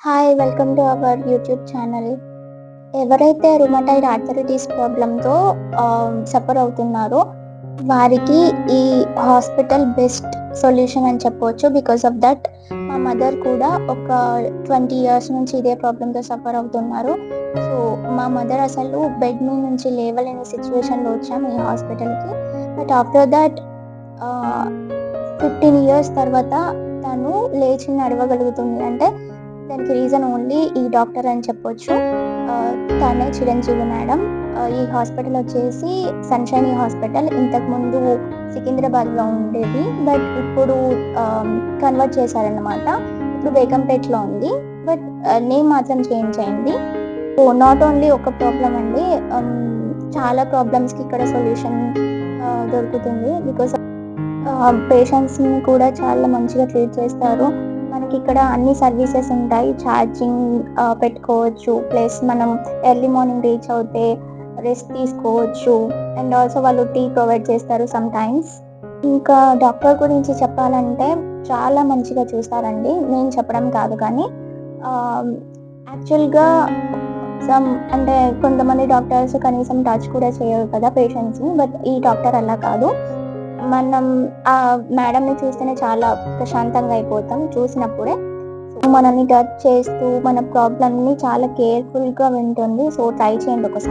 Hi! Welcome to our YouTube channel. ఎవరైతే rheumatoid arthritis ప్రాబ్లమ్‌తో suffer అవుతున్నారో, వారికి ఈ హాస్పిటల్ బెస్ట్ సొల్యూషన్ అని చెప్పొచ్చు. బికాస్ ఆఫ్ దట్ మా మదర్ కూడా ఒక 20 ఇయర్స్ నుంచి ఇదే ప్రాబ్లమ్‌తో సఫర్ అవుతున్నారు. సో, మా మదర్ అసలు బెడ్ మీద నుంచి లేవలేని సిట్యుయేషన్‌లో వచ్చాం ఈ హాస్పిటల్‌కి. బట్ ఆఫ్టర్ దట్ ఆహ్, 15 ఇయర్స్ తర్వాత తను లేచి నడవగలుగుతుంది. అంటే దానికి రీజన్ ఓన్లీ ఈ డాక్టర్ అని చెప్పొచ్చు. తనే చిరంజీవి మేడం. ఈ హాస్పిటల్ వచ్చేసి సన్‌షైన్ హాస్పిటల్. ఇంతకుముందు సికింద్రాబాద్‌లో ఉండేది. బట్ ఇప్పుడు కన్వర్ట్ చేశారన్నమాట. ఇప్పుడు బేగంపేటలో ఉంది. బట్ నేమ్ మాత్రం చేంజ్ అయింది. సో, నాట్ ఓన్లీ ఒక ప్రాబ్లమ్ అండి. చాలా ప్రాబ్లమ్స్‌కి ఇక్కడ సొల్యూషన్ దొరుకుతుంది. బికాస్ పేషెంట్స్‌ని కూడా చాలా మంచిగా ట్రీట్ చేస్తారు. మనకిక్కడ అన్ని సర్వీసెస్ ఉంటాయి. ఛార్జింగ్ పెట్టుకోవచ్చు. ప్లస్ మనం ఎర్లీ మార్నింగ్ రీచ్ అవుతే రెస్ట్ తీసుకోవచ్చు. అండ్ ఆల్సో వాళ్ళు టీ ప్రొవైడ్ చేస్తారు సమ్‌టైమ్స్. ఇంకా డాక్టర్ గురించి చెప్పాలంటే చాలా మంచిగా చూస్తారండి. నేను చెప్పడం కాదు కానీ ఆహ్, యాక్చువల్‌గా అంటే కొంతమంది డాక్టర్స్ కనీసం టచ్ కూడా చేయరు కదా పేషెంట్స్‌ని. బట్ ఈ డాక్టర్ అలా కాదు. మనం మేడంని చూస్తేనే చాలా ప్రశాంతంగా అయిపోతాం చూసినప్పుడే. సో, మనల్ని టచ్ చేస్తూ మన ప్రాబ్లమ్‌ని చాలా కేర్‌ఫుల్‌గా వింటుంది. సో, ట్రై చేయండి ఒకసారి.